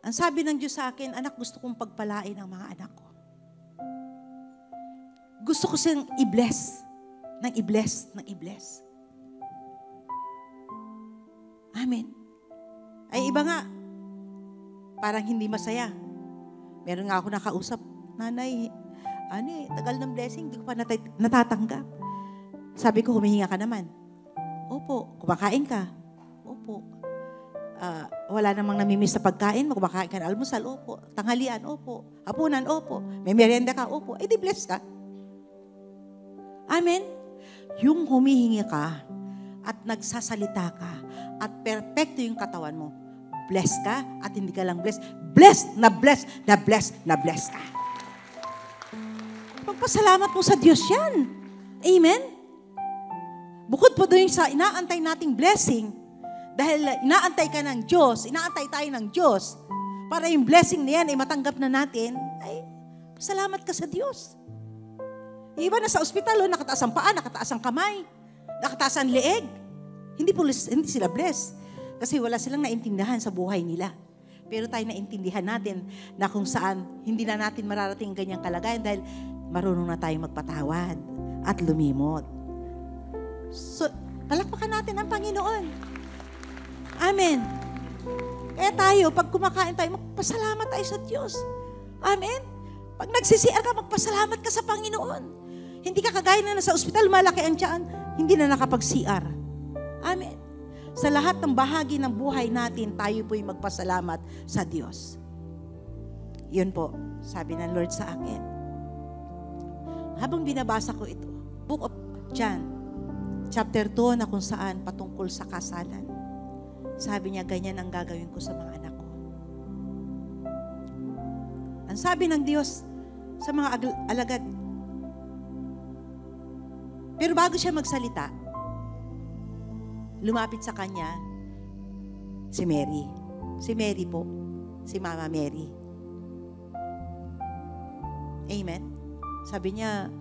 Ang sabi ng Diyos sa akin, anak, gusto kong pagpalain ang mga anak ko. Gusto ko silang i-bless, ng i-bless, ng i-bless. Amen. Ay iba nga, parang hindi masaya. Meron nga ako nakausap, nanay, tagal ng blessing, hindi ko pa natatanggap. Sabi ko, humihinga ka naman. Opo. Kumakain ka? Opo. Wala namang namimiss sa pagkain mo, kumakain ka ng almusal? Opo. Tanghalian? Opo. Hapunan? Opo. May merienda ka? Opo. Di bless ka. Amen? Yung humihingi ka at nagsasalita ka at perfecto yung katawan mo, bless ka at hindi ka lang bless. Bless na bless na bless na bless ka. Pagpasalamat mo sa Diyos yan. Amen? Bukod po doon sa inaantay nating blessing, dahil inaantay ka ng Diyos, inaantay tayo ng Diyos, para yung blessing na yan ay matanggap na natin, ay salamat ka sa Diyos. Iba na sa ospital, nakataas ang paa, nakataas ang kamay, nakataas ang leeg. Hindi sila blessed. Kasi wala silang naintindihan sa buhay nila. Pero tayo naintindihan natin na kung saan hindi na natin mararating ang ganyang kalagayan dahil marunong na tayong magpatawad at lumimot. So, palakpakan natin ang Panginoon. Amen. Kaya tayo, pag kumakain tayo, magpasalamat tayo sa Diyos. Amen. Pag nagsisiar ka, magpasalamat ka sa Panginoon. Hindi ka kagaya na nasa ospital, malaki ang tiyan, hindi na nakapag-CR. Amen. Sa lahat ng bahagi ng buhay natin, tayo po'y magpasalamat sa Diyos. Yun po, sabi ng Lord sa akin. Habang binabasa ko ito, Book of John, chapter 2 na kung saan patungkol sa kasalan. Sabi niya, ganyan ang gagawin ko sa mga anak ko. Ang sabi ng Diyos sa mga alagad. Pero bago siya magsalita, lumapit sa kanya si Mary. Si Mary po. Si Mama Mary. Amen. Sabi niya,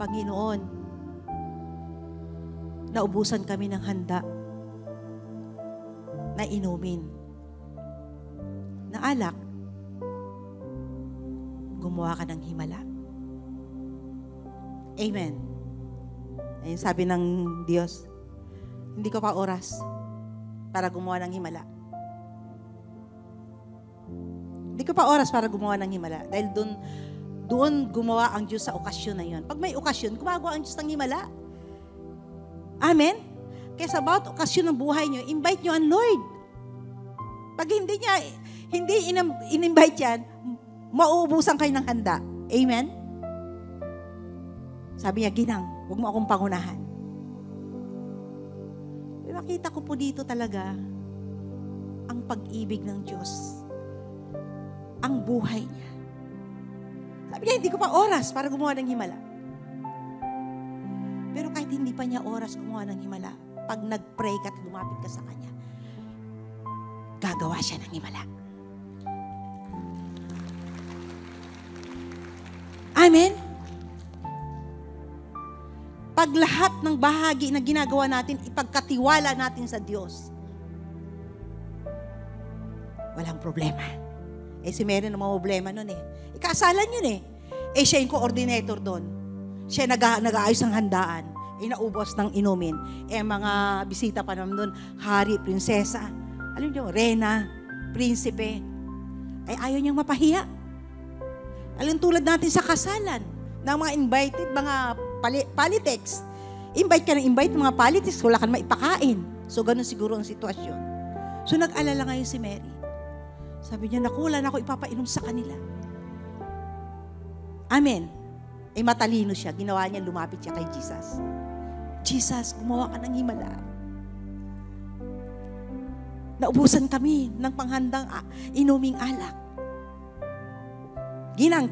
Panginoon, naubusan kami ng handa na inumin na alak. Gumawa ka ng himala. Amen. Ayun sabi ng Diyos, hindi ko pa oras para gumawa ng himala. Hindi ko pa oras para gumawa ng himala. Dahil doon gumawa ang Diyos sa okasyon na yun. Pag may okasyon, gumagawa ang Diyos ng himala. Amen? Kaya sa bawat okasyon ng buhay nyo, invite nyo ang Lord. Pag hindi in-invite yan, mauubusan kayo ng handa. Amen? Sabi niya, Ginang, huwag mo akong pangunahan. Nakita ko po dito talaga ang pag-ibig ng Diyos. Ang buhay niya. Sabi niya, hindi ko pa oras para gumawa ng himala. Pero kahit hindi pa niya oras gumawa ng himala, pag nag-pray ka at lumapit ka sa Kanya, gagawa siya ng himala. Amen? Pag lahat ng bahagi na ginagawa natin, ipagkatiwala natin sa Diyos, walang problema. Si Mary na problema nun Ikasalan yun siya yung coordinator doon. Siya nag-aayos ng handaan. Naubos ng inumin. Mga bisita pa naman doon, hari, prinsesa. Alam niyo, rena, prinsipe. Ayaw niyang mapahiya. Alam tulad natin sa kasalan, ng mga invited, mga politics. Invite ka ng invite, mga politics, wala ka na maipakain. So, ganun siguro ang sitwasyon. So, nag-alala ngayon si Mary. Sabi niya, naku, wala na ako ipapainom sa kanila. Amen. Matalino siya. Ginawa niya, lumapit siya kay Jesus. Jesus, gumawa ka ng himala. Naubusan kami ng panghandang inuming alak. Ginang,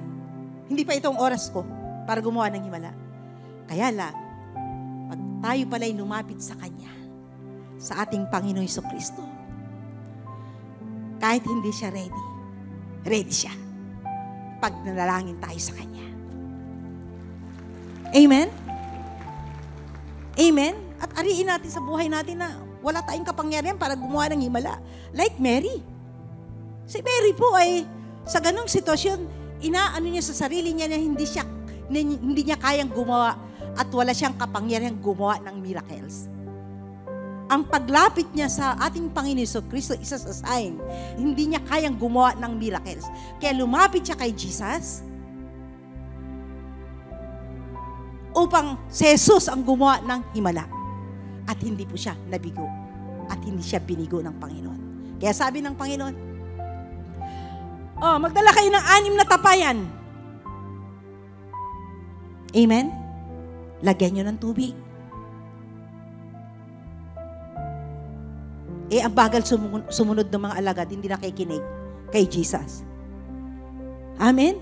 hindi pa itong oras ko para gumawa ng himala. Kaya lang, pag tayo pala'y lumapit sa Kanya, sa ating Panginoon Jesucristo, kahit hindi siya ready siya. Pag nanalangin tayo sa Kanya. Amen? Amen? At ariin natin sa buhay natin na wala tayong kapangyarihan para gumawa ng himala. Like Mary. Si Mary po ay sa ganong sitwasyon, inaano niya sa sarili niya na hindi niya kayang gumawa at wala siyang kapangyarihang gumawa ng miracles. Ang paglapit niya sa ating Panginoon Kristo, isa sa sign, hindi niya kayang gumawa ng miracles. Kaya lumapit siya kay Jesus upang si Jesus ang gumawa ng himala. At hindi po siya nabigo. At hindi siya binigo ng Panginoon. Kaya sabi ng Panginoon, magdala kayo ng 6 na tapayan. Amen? Lagyan nyo ng tubig. Ang bagal sumunod ng mga alagad, hindi nakikinig kay Jesus. Amen?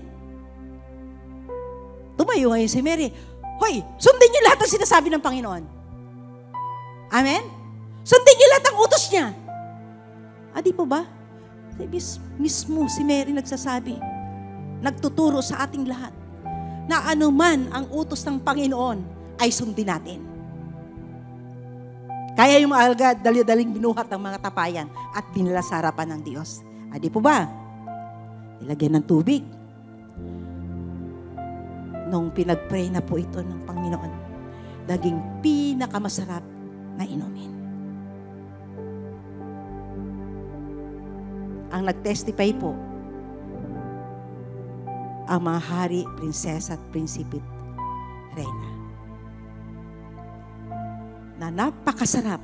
Tumayo ngayon si Mary. Hoy, sundin niyo lahat ang sinasabi ng Panginoon. Amen? Sundin niyo lahat ang utos niya. Di po ba? Mismo si Mary nagsasabi, nagtuturo sa ating lahat, na anuman ang utos ng Panginoon ay sundin natin. Kaya yung mga alagad, dali-daling binuhat ang mga tapayan at dinala sa harapan ng Diyos. Di po ba? Ilagyan ng tubig. Nung pinag-pray na po ito ng Panginoon, naging pinakamasarap na inumin. Ang nag-testify po, ang mga hari, prinsesa at prinsipit, reyna, na napakasarap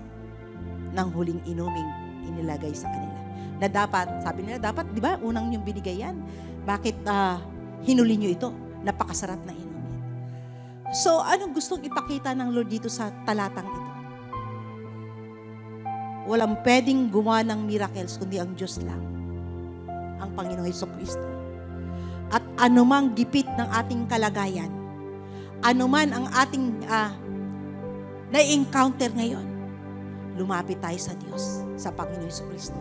ng huling inuming inilagay sa kanila. Na dapat, sabi nila, dapat, di ba, unang niyong binigay yan. Bakit hinuli niyo ito? Napakasarap na inumin. So, anong gustong ipakita ng Lord dito sa talatang ito? Walang pwedeng gumawa ng miracles, kundi ang Diyos lang. Ang Panginoong Jesucristo. At anumang gipit ng ating kalagayan, anuman ang ating na-encounter ngayon, lumapit tayo sa Diyos, sa Panginoong Jesucristo,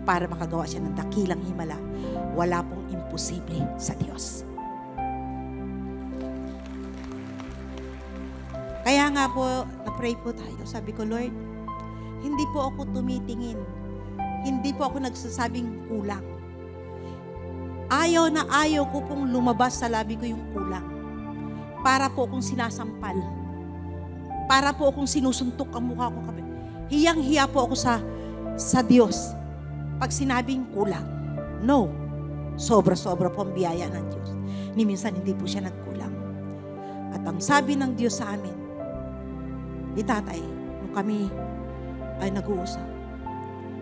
para makagawa siya ng dakilang himala. Wala pong imposible sa Diyos. Kaya nga po, na-pray po tayo. Sabi ko, Lord, hindi po ako tumitingin. Hindi po ako nagsasabing kulang. Ayaw na ayaw ko pong lumabas sa labi ko yung kulang. Para po akong sinasampal. Para po akong sinusuntok ang mukha ko. Hiyang-hiya po ako sa Diyos. Pag sinabing kulang. No. Sobra-sobra po ang biyaya ng Diyos. Ni minsan hindi po siya nagkulang. At ang sabi ng Diyos sa amin, di tatay, nung kami ay nag-uusap,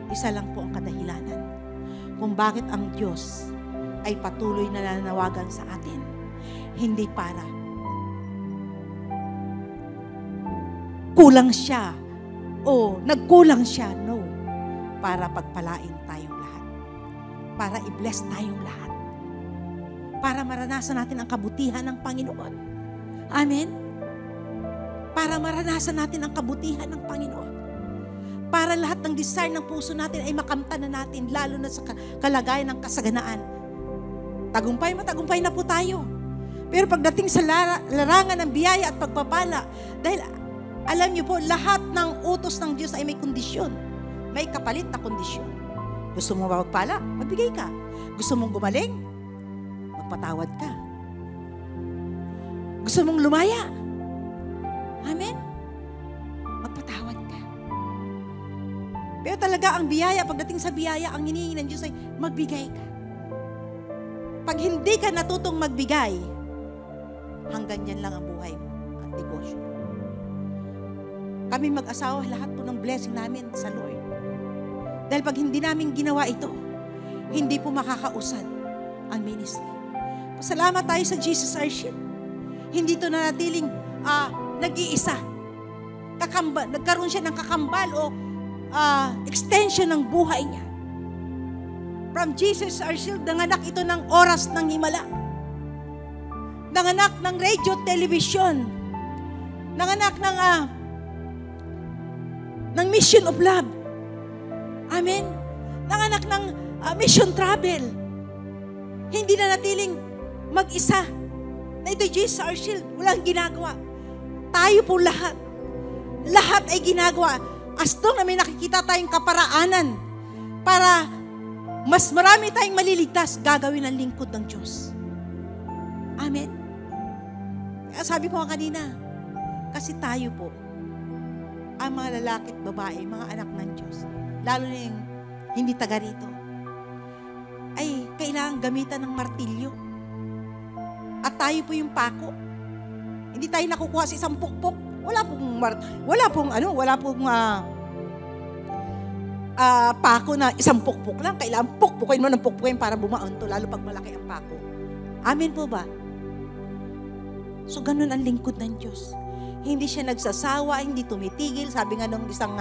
isa lang po ang kadahilanan kung bakit ang Diyos ay patuloy na nananawagan sa atin. Hindi para kulang siya o nagkulang siya. No. Para pagpalain tayong lahat. Para i-bless tayong lahat. Para maranasan natin ang kabutihan ng Panginoon. Amen? Para maranasan natin ang kabutihan ng Panginoon. Para lahat ng desire ng puso natin ay makamtan na natin, lalo na sa kalagayan ng kasaganaan. Tagumpay na po tayo. Pero pagdating sa larangan ng biyaya at pagpapala, dahil alam niyo po, lahat ng utos ng Diyos ay may kondisyon. May kapalit na kondisyon. Gusto mo ba magpala? Magbigay ka. Gusto mong gumaling? Magpatawad ka. Gusto mong lumaya? Amen? Magpatawad ka. Pero talaga ang biyaya, pagdating sa biyaya, ang hinihingi ng Diyos ay magbigay ka. Pag hindi ka natutong magbigay, hanggang yan lang ang buhay mo at negosyo. Kami mag-asawa, lahat po ng blessing namin sa Lord. Dahil pag hindi namin ginawa ito, hindi po makakausad ang ministry. Pasalamat tayo sa Jesus our Shield. Hindi ito na natiling nag-iisa. Nagkaroon siya ng kakambal o extension ng buhay niya. From Jesus our Shield, nanganak ito ng oras ng himala. Nanganak ng radio, television. Nanganak ng mission of love. Amen? Nanganak ng mission travel. Hindi na natiling mag-isa. Na ito Jesus our Shield. Walang ginagawa. Tayo po lahat. Lahat ay ginagawa. As long na may nakikita tayong kaparaanan para mas marami tayong maliligtas gagawin ang lingkod ng Diyos. Amen? Kaya sabi ko nga kanina, kasi tayo po, ang mga lalaki at babae, mga anak ng Diyos, lalo na yung hindi taga rito, ay kailangan gamitan ng martilyo. At tayo po yung pako. Hindi tayo nakukuha sa isang pukpok. Wala pong pako na isang pukpok lang. Kailangan pukpukin mo ng pukpukin para bumaon to, lalo pag malaki ang pako. Amen po ba? So, ganun ang lingkod ng Diyos. Hindi siya nagsasawa, hindi tumitigil. Sabi nga nung isang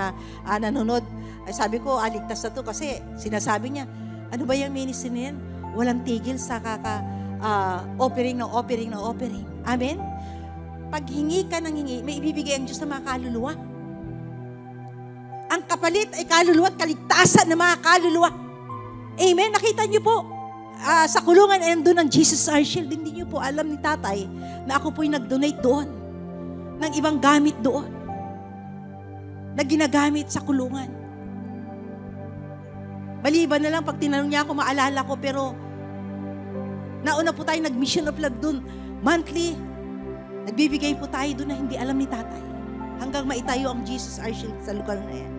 nanonood, sabi ko, ligtas na to kasi sinasabi niya, ano ba yung ministry niyan? Walang tigil sa offering. Amen? Pag hingi ka ng hingi, may ibibigay ang Diyos ng mga kaluluwa. Ang kapalit ay kaluluwa at kaligtasan ng mga kaluluwa. Amen? Nakita niyo po, sa kulungan ay doon ng Jesus Our Shield. Hindi niyo po alam ni tatay na ako po'y nag-donate doon ng ibang gamit doon na ginagamit sa kulungan. Maliban na lang pag tinanong niya ako, maalala ko, pero nauna po tayo nag-mission of love doon. Monthly, nagbibigay po tayo doon na hindi alam ni tatay. Hanggang maitayo ang Jesus Our Shield sa lugar na yan.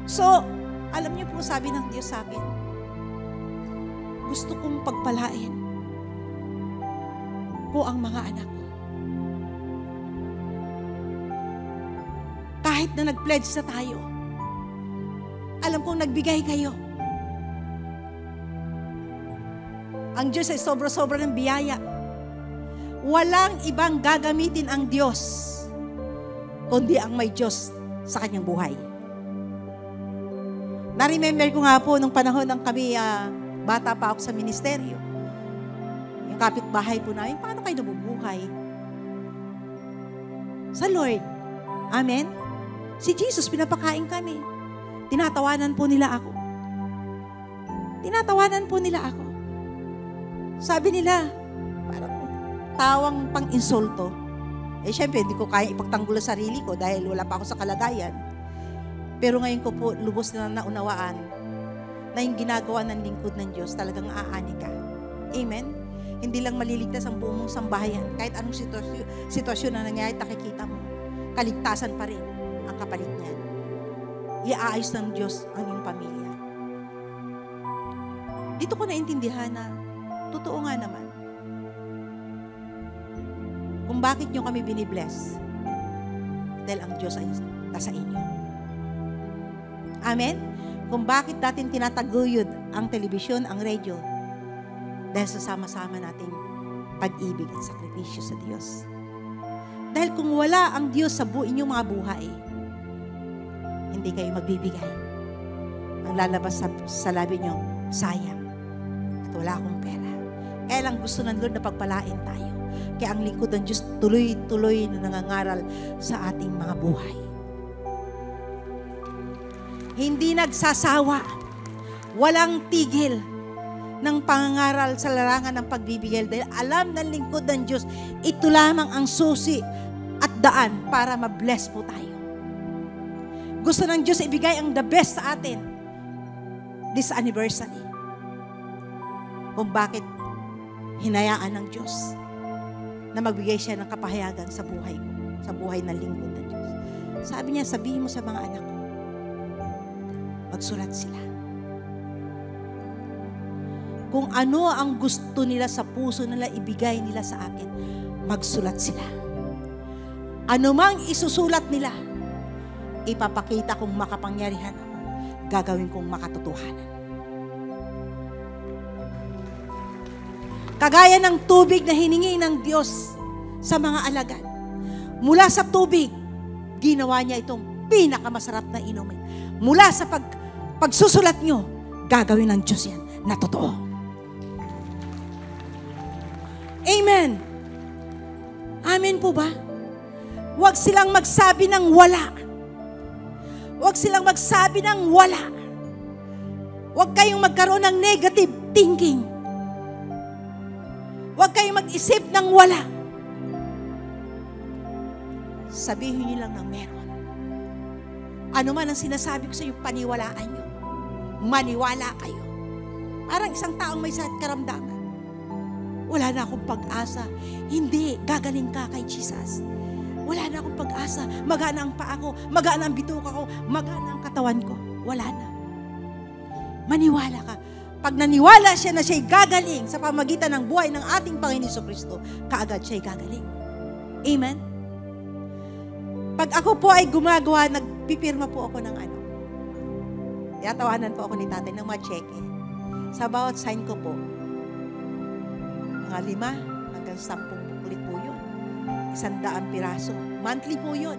So, alam niyo po, sabi ng Diyos sa akin, gusto kong pagpalain po ang mga anak ko. Kahit na nag-pledge na tayo, alam kong nagbigay kayo. Ang Diyos ay sobra-sobra ng biyaya. Walang ibang gagamitin ang Diyos, kundi ang may Diyos sa kanyang buhay. Na-remember ko nga po nung panahon ng kami, bata pa ako sa ministeryo. Yung kapitbahay po namin, paano kayo nabubuhay? Sa Lord. Amen? Si Jesus, pinapakain kami. Tinatawanan po nila ako. Sabi nila, parang tawang pang-insulto. Syempre, hindi ko kaya ipagtanggol sa sarili ko dahil wala pa ako sa kalagayan. Pero ngayon ko po, lubos na naunawaan na yung ginagawa ng lingkod ng Diyos, talagang aani ka. Amen? Hindi lang maliligtas ang buong mong sambahayan. Kahit anong sitwasyon na nangyayari, nakikita mo, kaligtasan pa rin ang kapalit niyan. Iaayos ng Diyos ang iyong pamilya. Dito ko naintindihan na, totoo nga naman, kung bakit nyo kami binibless, dahil ang Diyos ay nasa inyo. Amen? Kung bakit natin tinataguyod ang telebisyon, ang radio, dahil sa sama-sama nating pag-ibig at sakripisyo sa Diyos. Dahil kung wala ang Diyos sa inyong mga buhay, hindi kayo magbibigay. Ang lalabas sa labi nyo, sayang. At wala akong pera. Kaya lang gusto ng Lord na pagpalain tayo. Kaya ang lingkod ng Diyos tuloy-tuloy na nangangaral sa ating mga buhay. Hindi nagsasawa, walang tigil ng pangangaral sa larangan ng pagbibigay dahil alam ng lingkod ng Diyos, ito lamang ang susi at daan para ma-bless po tayo. Gusto ng Diyos ibigay ang the best sa atin this anniversary. Kung bakit hinayaan ng Diyos na magbigay siya ng kapahayagan sa buhay ko, sa buhay ng lingkod ng Diyos. Sabi niya, sabihin mo sa mga anak ko, magsulat sila. Kung ano ang gusto nila sa puso nila, ibigay nila sa akin, magsulat sila. Ano mang isusulat nila, ipapakita kong makapangyarihan ako, gagawin kong makatotohanan. Kagaya ng tubig na hiningi ng Diyos sa mga alagad. Mula sa tubig, ginawa niya itong pinakamasarap na inumin. Mula sa pagsusulat nyo, gagawin ng Diyos yan na totoo. Amen. Amen po ba? Huwag silang magsabi ng wala. Huwag silang magsabi ng wala. Huwag kayong magkaroon ng negative thinking. Huwag kayong mag-isip ng wala. Sabihin niyo lang ng meron. Ano man ang sinasabi ko sa inyo, paniwalaan niyo. Maniwala kayo. Parang isang taong may sakit karamdaman. Wala na akong pag-asa. Hindi, gagaling ka kay Jesus. Wala na akong pag-asa. Magana ang paa ko, magana ang bituka ko, magana ang katawan ko. Wala na. Maniwala ka. Pag naniwala siya na siya'y gagaling sa pamagitan ng buhay ng ating Panginoon Jesucristo, kaagad siya'y gagaling. Amen? Pag ako po ay gumagawa, nagpipirma po ako ng ano. Tiyatawanan po ako ni tatay ng mga cheque. Sa bawat sign ko po, mga 5 hanggang 10 ulit po yun. 100 piraso. Monthly po yun.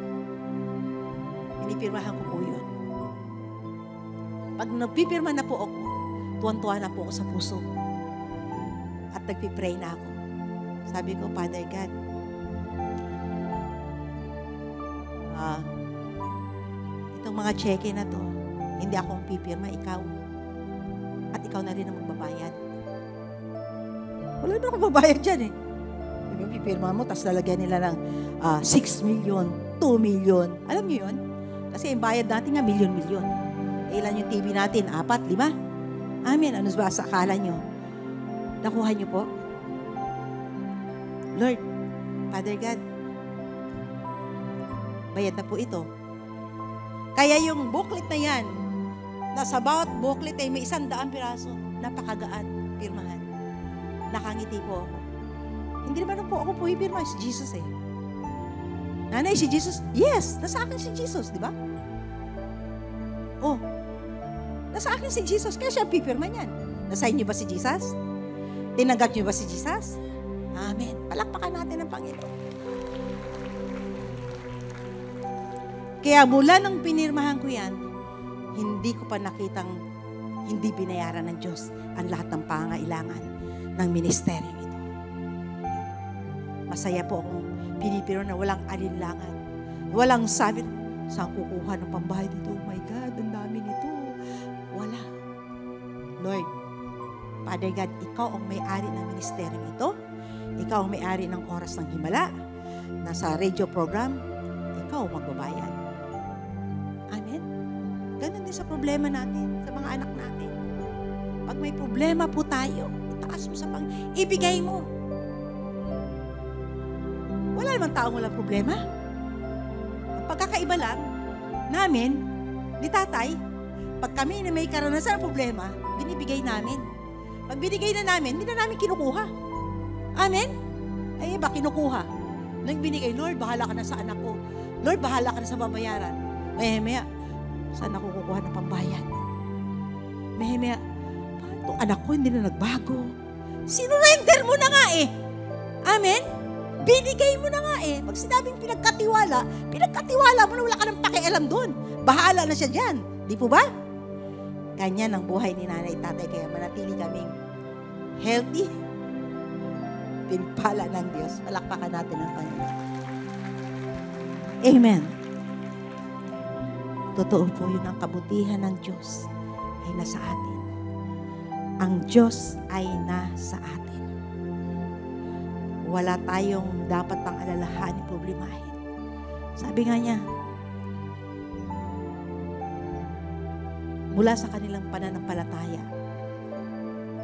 Pinipirmahan ko po yun. Pag nagpipirma na po ako, tuwan-tuwa na po ako sa puso. At nagpipray na ako. Sabi ko, Father God, itong mga cheque na to, hindi ako ang pipirma, ikaw. At ikaw na rin ang magbabayad. Wala na akong babayad dyan eh. Diba, pipirma mo, tapos lalagyan nila ng 6 million, 2 million. Alam niyo yun? Kasi yung bayad natin nga, milyon-milyon. Ilan yung TV natin? 4, 5? Amen. Ano ba sa akala nyo? Nakuha nyo po? Lord, Father God, bayad na po ito. Kaya yung booklet na yan, nasa bawat booklet ay may 100 piraso, napakagaan, pirmahan. Nakangiti po ako. Hindi naman po ako po ipirma, si Jesus eh. Nanay, si Jesus? Yes, nasa akin si Jesus, di ba? Oh, nasa akin si Jesus, kaya siya pipirma niyan. Nasa inyo ba si Jesus? Tinanggap niyo ba si Jesus? Amen. Palakpakan natin ang Panginoon. Kaya mula nang pinirmahan ko yan, hindi ko pa nakitang hindi binayaran ng Diyos ang lahat ng pangailangan ng ministeryo ito. Masaya po akong pinipiro na walang alinlangan. Walang sabi, saan kukuha ng pambayad dito? Oh my God, ang dami nito. Wala. Lord, Father God, ikaw ang may-ari ng ministeryo ito. Ikaw ang may-ari ng Oras ng Himala. Nasa radio program, ikaw ang magbabayad. Amen? Ganun din sa problema natin, sa mga anak natin. Pag may problema po tayo, itaas mo sa ibigay mo. Wala naman taong walang problema. Ang pagkakaiba lang namin, ni tatay, pag kami na may karanasan ng problema, binibigay namin. Pag binigay na namin, hindi na namin kinukuha. Amen? Ay, iba kinukuha. Nang binigay, Lord, bahala ka na sa anak ko. Lord, bahala ka na sa babayaran. Maya, saan ako kukuha ng pambayad? Maya, itong anak ko hindi na nagbago. Sinurrender mo na nga eh. Amen? Binigay mo na nga eh. Pag sinabing pinagkatiwala mo na wala ka ng pakialam doon. Bahala na siya dyan. Di po ba? Ganyan ang buhay ni nanay tatay, kaya manatili kaming healthy. Pinpala ng Diyos. Palakpakan natin ang Panginoon. Amen. Totoo po yun, ang kabutihan ng Diyos ay nasa atin. Ang Diyos ay nasa atin. Wala tayong dapat pang alalahanin, problemahin. Sabi nga niya, mula sa kanilang pananampalataya,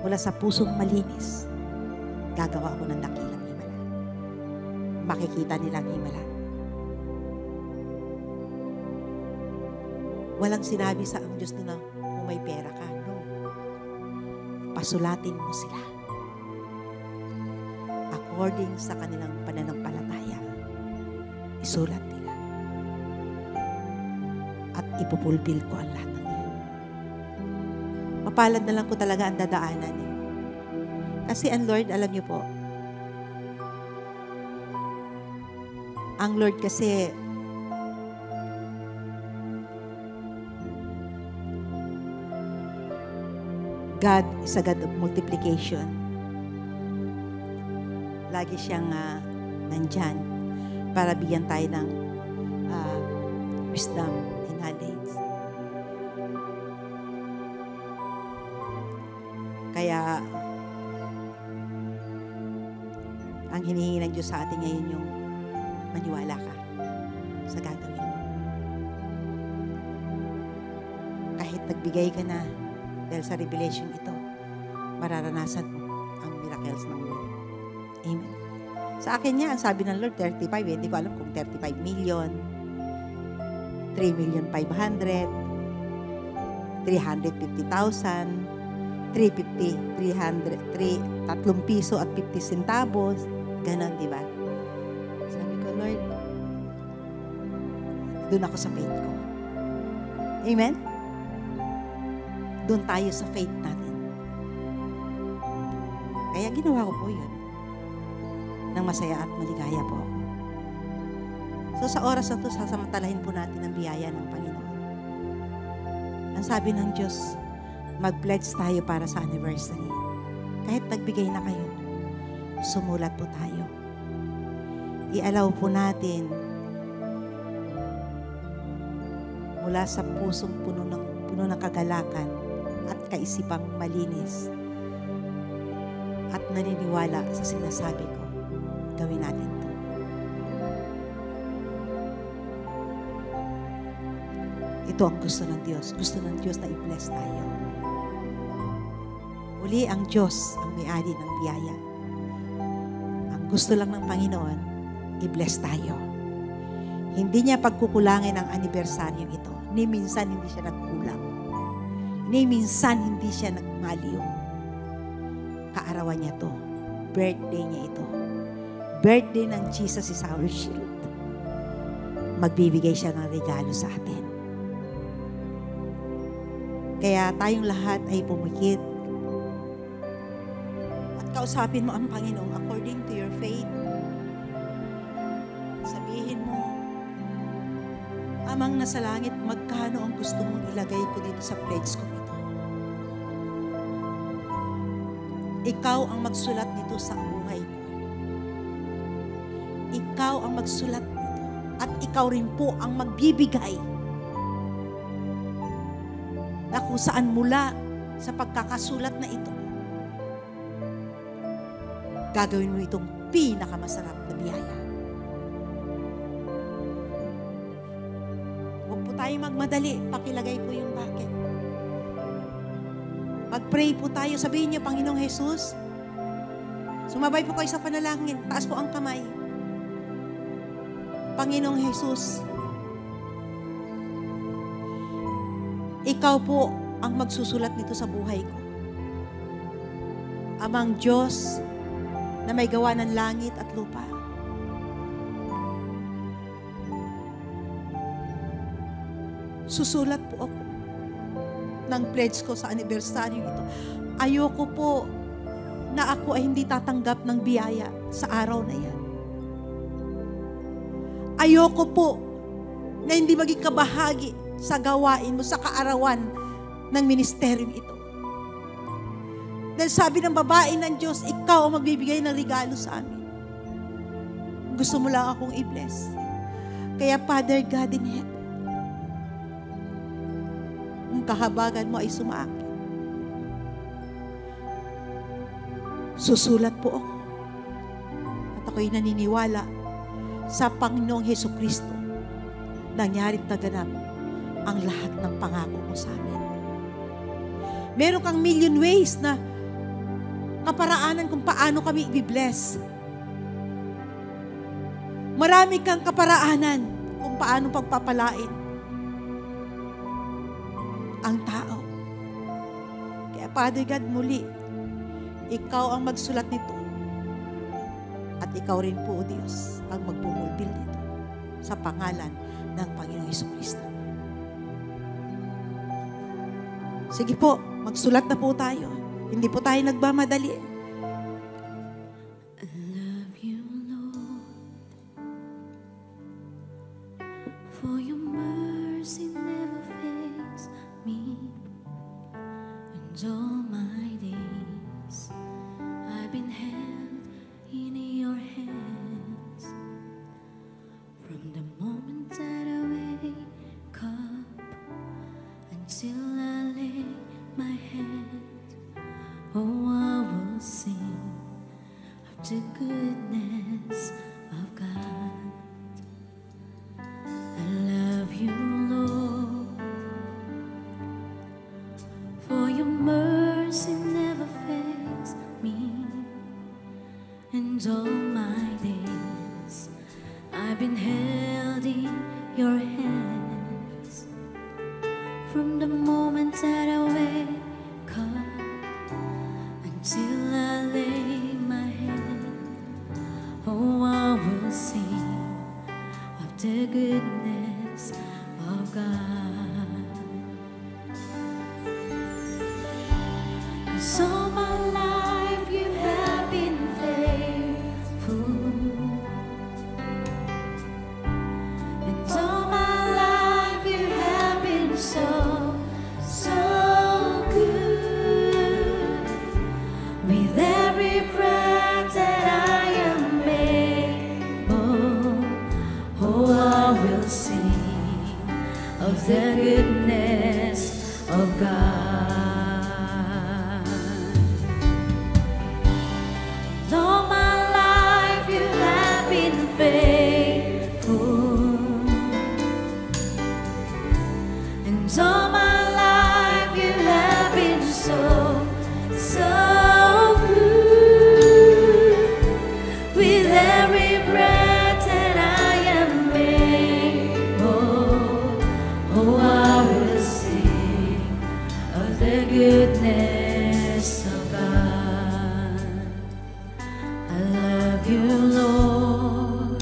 mula sa pusong malinis, gagawa ako ng dakilang himala. Makikita nilang himala. Walang sinabi sa ang Diyos na kung may pera ka. No. Pasulatin mo sila. According sa kanilang pananampalataya, isulat nila. At ipupulpil ko ang lahat ng yan. Mapalad na lang po talaga ang dadaanan eh. Kasi ang Lord, alam niyo po, ang Lord kasi, God is a God of multiplication. Lagi siyang nandyan para bigyan tayo ng wisdom and knowledge. Kaya, ang hinihingi ng Diyos sa atin ngayon yung maniwala ka sa gagawin mo. Kahit nagbigay ka na dahil sa revelation ito, mararanasan mo ang miracles ng Lord. Amen. Sa akin niya, ang sabi ng Lord, 35. Hindi ko alam kung 35 million, 3,500,000, 350,000, 3 piso at 50 centavos. Ganon, di ba? Sabi ko, Lord, doon ako sa faith ko. Amen? Doon tayo sa faith natin. Kaya ginawa ko po yun. Nang masaya at maligaya po ako. So sa oras na ito, sasamantalahin po natin ang biyaya ng Panginoon. Ang sabi ng Diyos, mag-pledge tayo para sa anniversary. Kahit nagbigay na kayo, sumulat po tayo. I-allow po natin mula sa pusong puno ng kagalakan at kaisipang malinis at naniniwala sa sinasabi ko, gawin natin to. Ito ang gusto ng Diyos. Gusto ng Diyos na i-bless tayo. Uli ang Diyos ang may-ari ng biyaya. Ang gusto lang ng Panginoon, i-bless tayo. Hindi niya pagkukulangin ang anibersaryo ito. Ni minsan hindi siya nagkulang. Ni minsan hindi siya nagmaliw. Kaarawan niya to. Birthday niya ito. Birthday ng Jesus is our shield. Magbibigay siya ng regalo sa atin. Kaya tayong lahat ay pumikit at kausapin mo ang Panginoon according to your faith. Sabihin mo, Amang nasa langit, magkano ang gusto mong ilagay ko dito sa pledge ko ito? Ikaw ang magsulat nito sa buhay ko. Ikaw ang magsulat nito. At ikaw rin po ang magbibigay na kung saan mula sa pagkakasulat na ito, gagawin mo itong pinakamasarap na biyaya. Huwag po tayo magmadali. Pakilagay po yung bucket. Mag-pray po tayo. Sabihin niyo, Panginoong Jesus, sumabay po kayo sa panalangin. Taas po ang kamay. Panginoong Jesus, Ikaw po ang magsusulat nito sa buhay ko. Amang Diyos na may gawa ng langit at lupa. Susulat po ako ng pledge ko sa anibersaryo ito. Ayoko po na ako ay hindi tatanggap ng biyaya sa araw na yan. Ayoko po na hindi maging kabahagi sa gawain mo, sa kaarawan ng ministeryong ito. Dahil sabi ng babae ng Diyos, ikaw ang magbibigay ng regalo sa amin. Gusto mo lang akong i-bless. Kaya Father God in heaven, ang kahabagan mo ay sumaakit. Susulat po ako. At ako'y naniniwala sa Panginoong Hesukristo, nangyaring taganap ang lahat ng pangako mo sa amin. Meron kang million ways na kaparaanan kung paano kami i-bless. Marami kang kaparaanan kung paano pagpapalain ang tao. Kaya Father God, muli, ikaw ang magsulat nito. At ikaw rin po, Diyos, ang magpumulbil nito sa pangalan ng Panginoong Hesukristo. Sige po, magsulat na po tayo. Hindi po tayo nagmamadali. I love you, Lord, for your mercy never fails me. And all my days, I've been held in your hands. From the moment that I wake up until I lay my head, oh, I will sing of the goodness of God. I love you, Lord, for your mercy never fails From the moment that I wake up until I lay my head, oh, I will sing of the goodness of God. 'Cause all my life you have been faithful, and all my life you have been so, so good. With every breath that I am able, oh, I will sing of the goodness of God. All my life you have been faithful, and all my life you have been so, so good. With every breath that I am able, oh, I will sing of the goodness of God. I love you, Lord,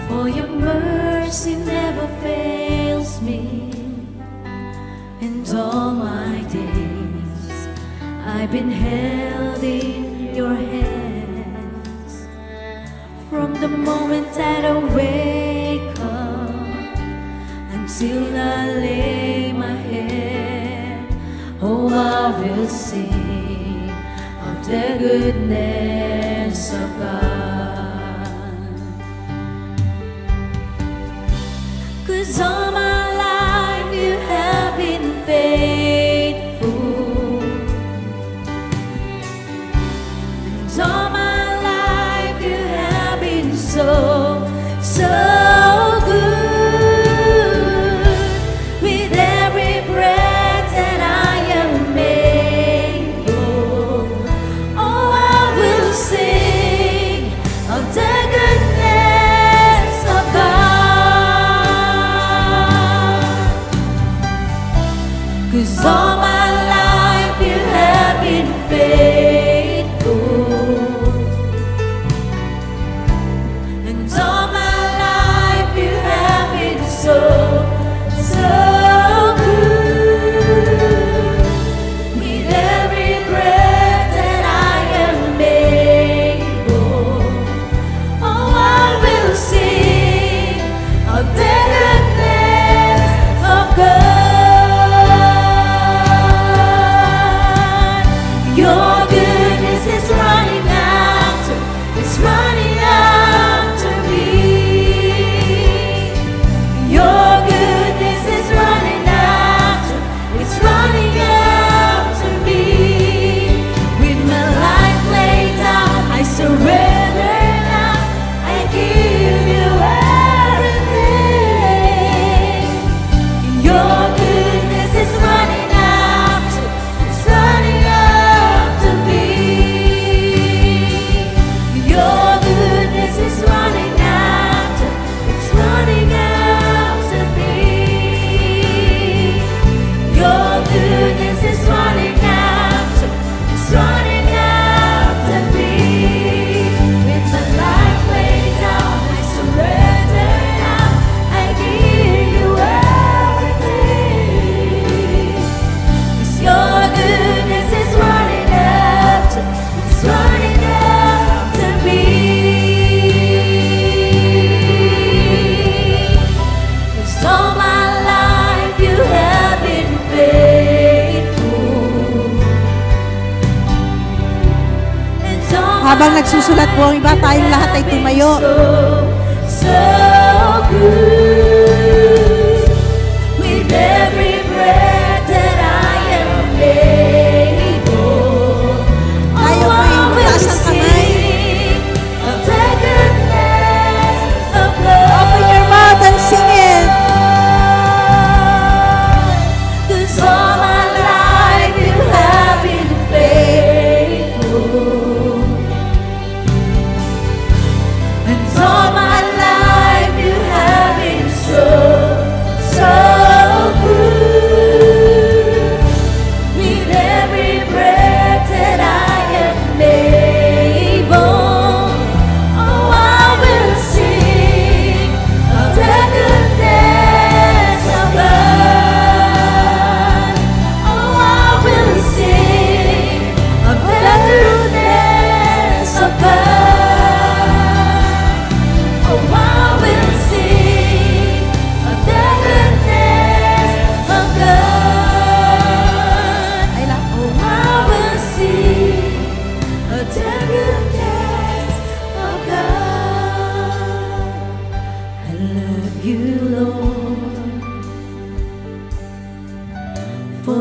for your mercy never fails me. And all my days I've been held in your hands. From the moment that I wake up until I lay my head, oh, I will sing of the goodness of God. 'Cause all my life you have been faithful, and all my life you have been so, so good. With every breath that I am able, oh, I will sing of the goodness of God. 'Cause all my life you have been faithful, and all my life you have been so, so good. With every breath that I am able, oh, I will sing of the goodness of God. Your goodness is running after, it's running after me. Your goodness is running after, it's running after me. With my life laid down, I surrender now, I give you everything. Your goodness is running after, it's running after me. Your goodness is running after, it's running after me. Your goodness is running after, it's running after me. With my life laid down, I surrender now, I give you everything. 'Cause your goodness is running after, it's running after me. 'Cause all my life you have been faithful, and all Habang my nagsusulat po ang iba, tayong lahat ay tumayo. so, so good. With every breath that I am able, Tayo oh, po I yung will taas ang kamay. sing of the goodness of God. Open your mouth and sing it. 'Cause all my life you have been faithful, and all my life you have been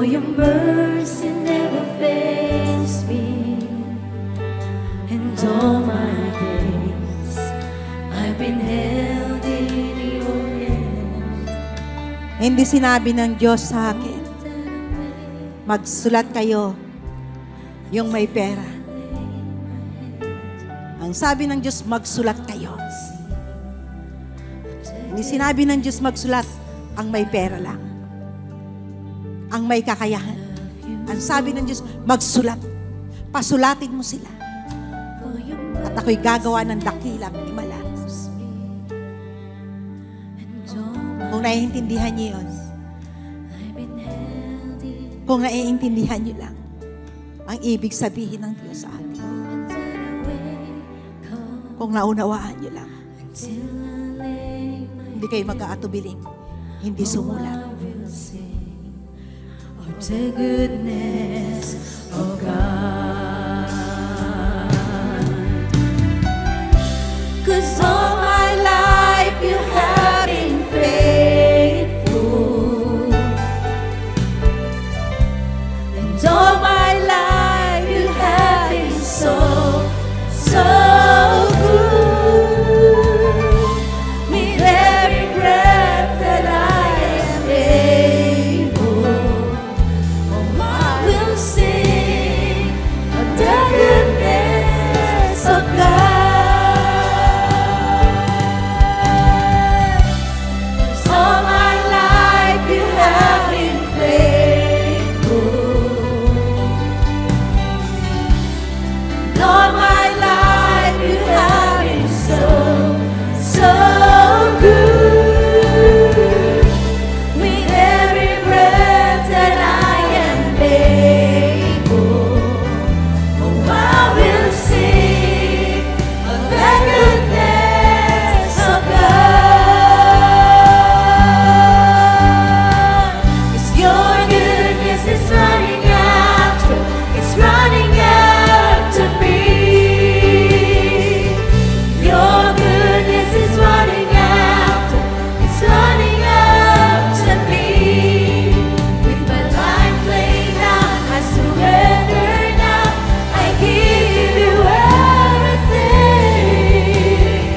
your mercy never fails me, and all my days I've been held in your hand. Hindi sinabi ng Diyos sa akin, magsulat kayo yung may pera. Ang sabi ng Diyos, magsulat kayo. Hindi sinabi ng Diyos magsulat ang may pera lang, ang may kakayahan. Ang sabi ng Diyos, magsulat. Pasulatin mo sila. At ako'y gagawa ng dakilang himala. Kung naiintindihan niyo yun, kung naiintindihan niyo lang ang ibig sabihin ng Diyos sa atin, kung naunawaan niyo lang, hindi kayo mag-aatubiling, hindi sumulat. The goodness of God. 'Cause all my life you have been faithful, and all my life you have been so good. With every breath that I am able, I will sing of the goodness of God. All my life you have been faithful. All my life you have been so good. With every breath that I am able, oh, I will sing of the goodness of God. 'Cause your goodness is running after me. Your goodness is running after me. With my life laid down, I surrender now. I give you everything.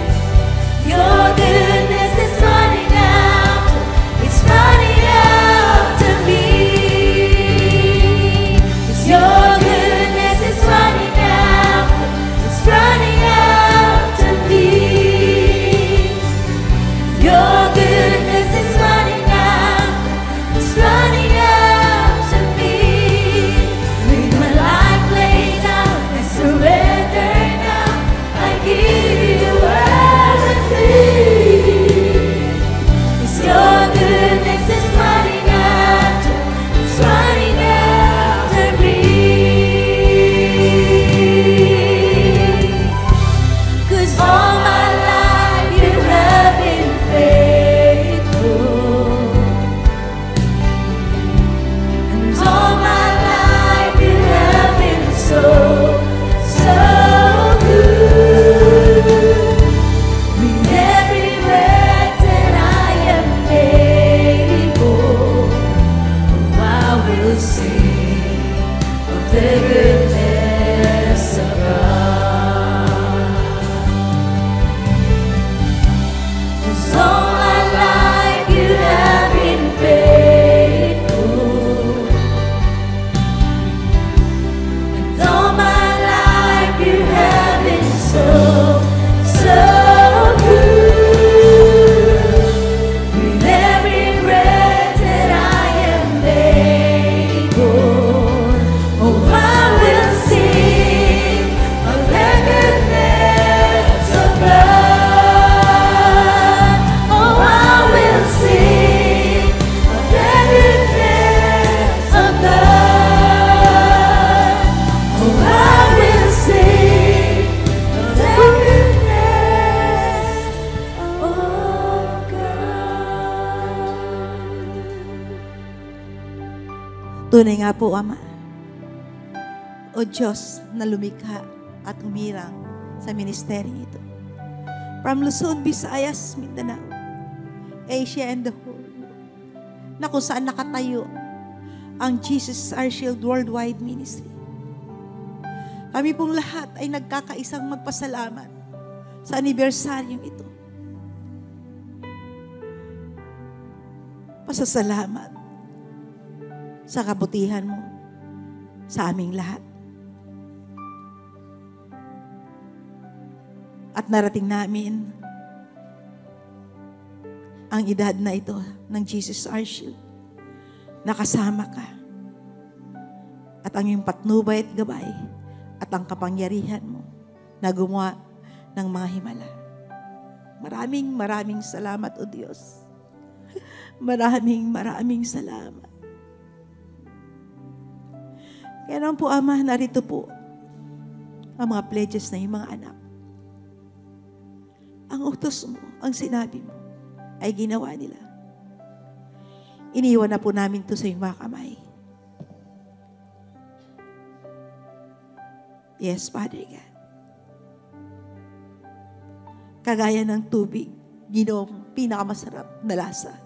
Your goodness is running after me. 'Cause your goodness is running after me. Your goodness is running after me. With my life laid down, I surrender now. I give you everything. 'Cause your goodness is running after me. 'Cause all my life you have been faithful, and all my life you have been so good. With every breath that I am able, oh, I will sing of the goodness of God. 'Cause all my life you have been faithful, and all my life you have been so good. With every breath that I am able, oh, I will sing of the goodness of God. Oh, I will sing of the goodness of God. Oh, I will sing of the goodness of God. Tunay nga po, Ama, o Diyos na lumikha at humirang sa ministeryo ito. From Luzon, Visayas, Mindanao, Asia and the whole world, na kung saan nakatayo ang Jesus Our Shield Worldwide Ministry. Kami pong lahat ay nagkakaisang magpasalamat sa anibersaryong ito. Pasasalamat sa kabutihan mo sa aming lahat. At narating namin ang edad na ito ng Jesus Our Shield. Nakasama ka. At ang iyong patnubay at gabay at ang kapangyarihan mo na gumawa ng mga himala. Maraming salamat, O Diyos. Maraming salamat. Kaya naman po, Ama, narito po ang mga pledges na yung mga anak. Ang utos mo, ang sinabi mo, ay ginawa nila. Iniwan na po namin ito sa iyong mga kamay. Yes, Father God. Kagaya ng tubig, Ginoong pinakamasarap na lasa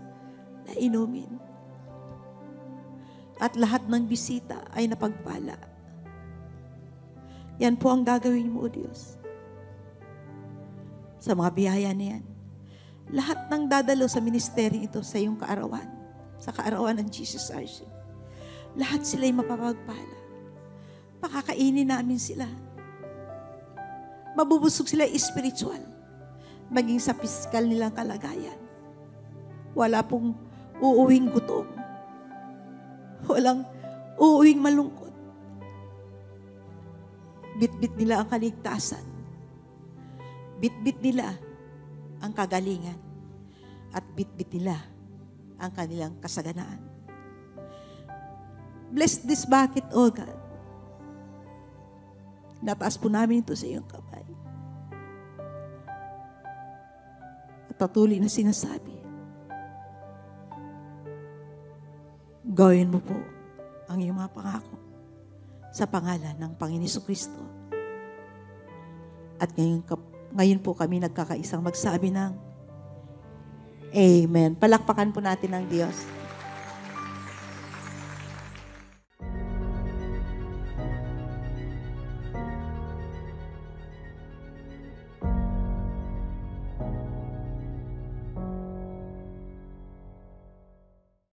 na inumin. At lahat ng bisita ay napagpala. Yan po ang gagawin mo, O Diyos. Sa mga biyaya na yan. Lahat ng dadalo sa ministeryo ito sa iyong kaarawan, sa kaarawan ng Jesus Our Shield. Lahat sila ay mapapagpala. Pakakainin namin sila. Mabubusog sila spiritual, maging sa pisikal nilang kalagayan. Wala pong uuwing gutom. Walang uuwing malungkot. Bit-bit nila ang kaligtasan. Bit-bit nila ang kagalingan. At bit-bit nila ang kanilang kasaganaan. Bless this bucket, O God. Nataas po namin ito sa iyong kamay. At patuloy na sinasabi, gawin mo po ang iyong mga pangako sa pangalan ng Panginoon Jesucristo. At ngayon po kami nagkakaisang magsabi ng Amen. Palakpakan po natin ang Diyos.